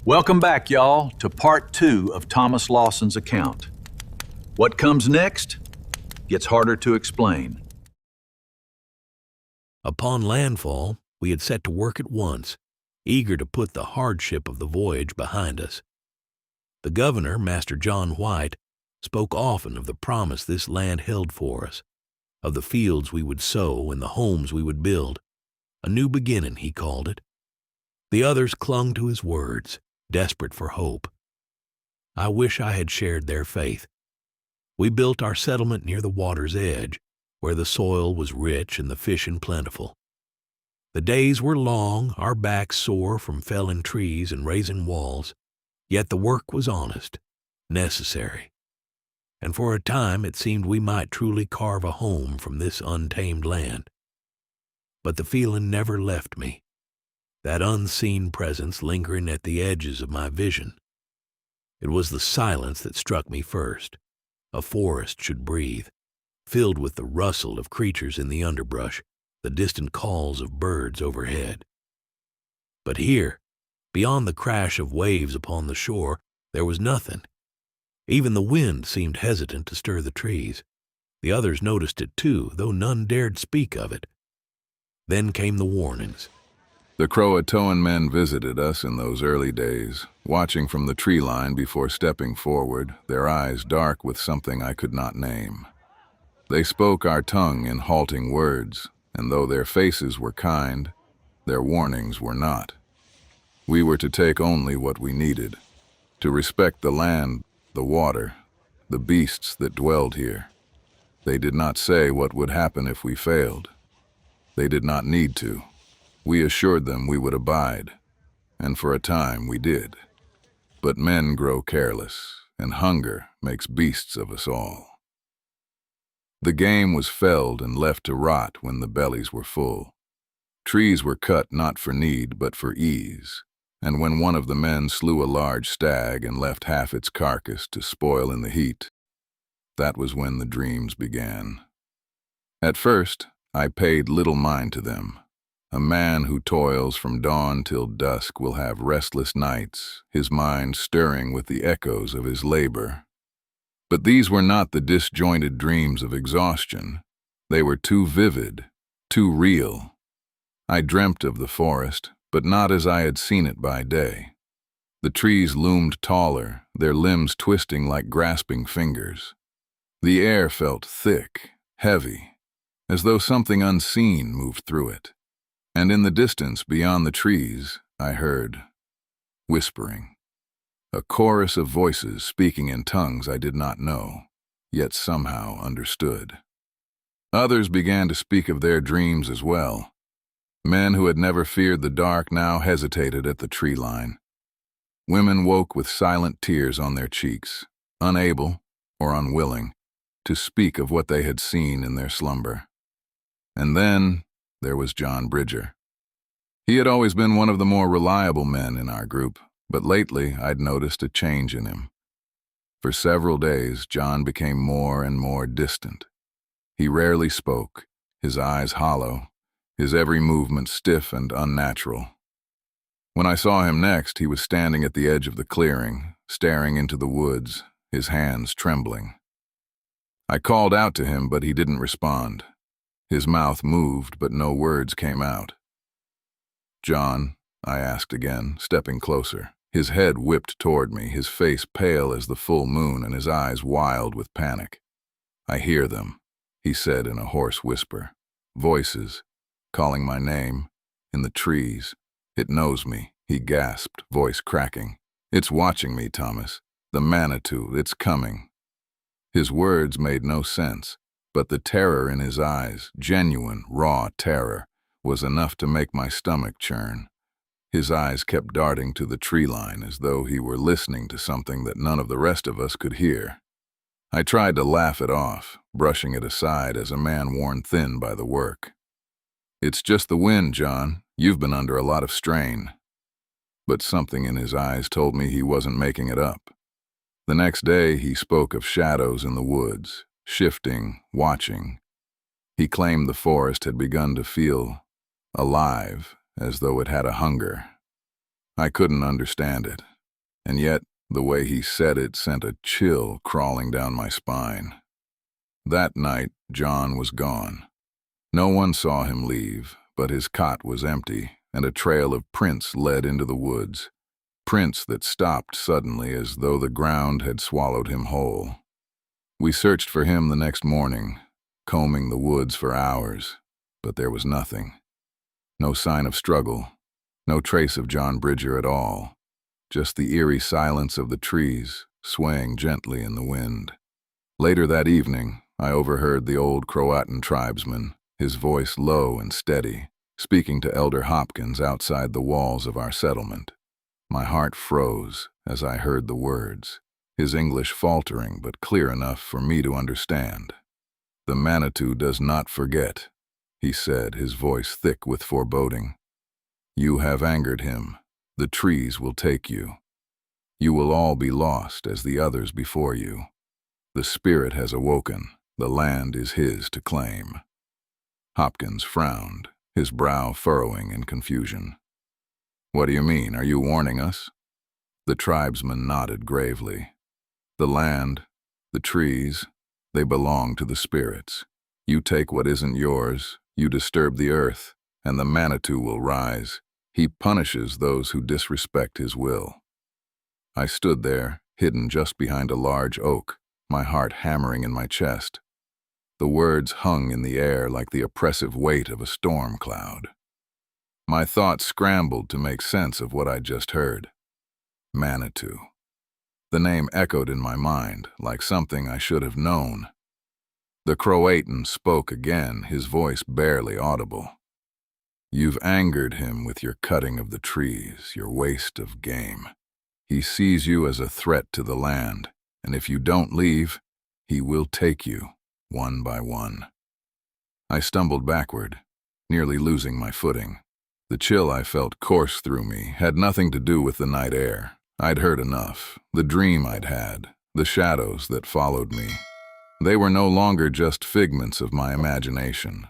Welcome back, y'all, to part 2 of Thomas Lawson's account. What comes next gets harder to explain. Upon landfall, we had set to work at once, eager to put the hardship of the voyage behind us. The governor, Master John White, spoke often of the promise this land held for us, of the fields we would sow and the homes we would build. A new beginning, he called it. The others clung to his words, desperate for hope. I wish I had shared their faith. We built our settlement near the water's edge, where the soil was rich and the fishing plentiful. The days were long, our backs sore from felling trees and raising walls, yet the work was honest, necessary, and for a time it seemed we might truly carve a home from this untamed land. But the feeling never left me, that unseen presence lingering at the edges of my vision. It was the silence that struck me first. A forest should breathe, filled with the rustle of creatures in the underbrush, the distant calls of birds overhead. But here, beyond the crash of waves upon the shore, there was nothing. Even the wind seemed hesitant to stir the trees. The others noticed it too, though none dared speak of it. Then came the warnings. The Croatoan men visited us in those early days, watching from the tree line before stepping forward, their eyes dark with something I could not name. They spoke our tongue in halting words, and though their faces were kind, their warnings were not. We were to take only what we needed, to respect the land, the water, the beasts that dwelled here. They did not say what would happen if we failed. They did not need to. We assured them we would abide, and for a time we did. But men grow careless, and hunger makes beasts of us all. The game was felled and left to rot when the bellies were full. Trees were cut not for need but for ease, and when one of the men slew a large stag and left half its carcass to spoil in the heat, that was when the dreams began. At first, I paid little mind to them. A man who toils from dawn till dusk will have restless nights, his mind stirring with the echoes of his labor. But these were not the disjointed dreams of exhaustion. They were too vivid, too real. I dreamt of the forest, but not as I had seen it by day. The trees loomed taller, their limbs twisting like grasping fingers. The air felt thick, heavy, as though something unseen moved through it. And in the distance beyond the trees, I heard whispering. A chorus of voices speaking in tongues I did not know, yet somehow understood. Others began to speak of their dreams as well. Men who had never feared the dark now hesitated at the tree line. Women woke with silent tears on their cheeks, unable, or unwilling, to speak of what they had seen in their slumber. And then there was John Bridger. He had always been one of the more reliable men in our group, but lately I'd noticed a change in him. For several days, John became more and more distant. He rarely spoke, his eyes hollow, his every movement stiff and unnatural. When I saw him next, he was standing at the edge of the clearing, staring into the woods, his hands trembling. I called out to him, but he didn't respond. His mouth moved, but no words came out. "John," I asked again, stepping closer. His head whipped toward me, his face pale as the full moon and his eyes wild with panic. "I hear them," he said in a hoarse whisper. "Voices, calling my name, in the trees. It knows me," he gasped, voice cracking. "It's watching me, Thomas. The Manitou, it's coming." His words made no sense, but the terror in his eyes, genuine, raw terror, was enough to make my stomach churn. His eyes kept darting to the tree line as though he were listening to something that none of the rest of us could hear. I tried to laugh it off, brushing it aside as a man worn thin by the work. "It's just the wind, John. You've been under a lot of strain." But something in his eyes told me he wasn't making it up. The next day he spoke of shadows in the woods, shifting, watching. He claimed the forest had begun to feel alive, as though it had a hunger. I couldn't understand it, And yet, the way he said it sent a chill crawling down my spine. That night, John was gone. No one saw him leave, but his cot was empty, and a trail of prints led into the woods. Prints that stopped suddenly as though the ground had swallowed him whole. We searched for him the next morning, combing the woods for hours, but there was nothing. No sign of struggle, no trace of John Bridger at all, just the eerie silence of the trees swaying gently in the wind. Later that evening, I overheard the old Croatan tribesman, his voice low and steady, speaking to Elder Hopkins outside the walls of our settlement. My heart froze as I heard the words, his English faltering but clear enough for me to understand. "The Manitou does not forget," he said, his voice thick with foreboding. "You have angered him. The trees will take you. You will all be lost as the others before you. The spirit has awoken. The land is his to claim." Hopkins frowned, his brow furrowing in confusion. "What do you mean? Are you warning us?" The tribesman nodded gravely. "The land, the trees, they belong to the spirits. You take what isn't yours, you disturb the earth, and the Manitou will rise. He punishes those who disrespect his will." I stood there, hidden just behind a large oak, my heart hammering in my chest. The words hung in the air like the oppressive weight of a storm cloud. My thoughts scrambled to make sense of what I'd just heard. Manitou. The name echoed in my mind like something I should have known. The Croatan spoke again, his voice barely audible. "You've angered him with your cutting of the trees, your waste of game. He sees you as a threat to the land, and if you don't leave, he will take you, one by one." I stumbled backward, nearly losing my footing. The chill I felt course through me had nothing to do with the night air. I'd heard enough, the dream I'd had, the shadows that followed me. They were no longer just figments of my imagination.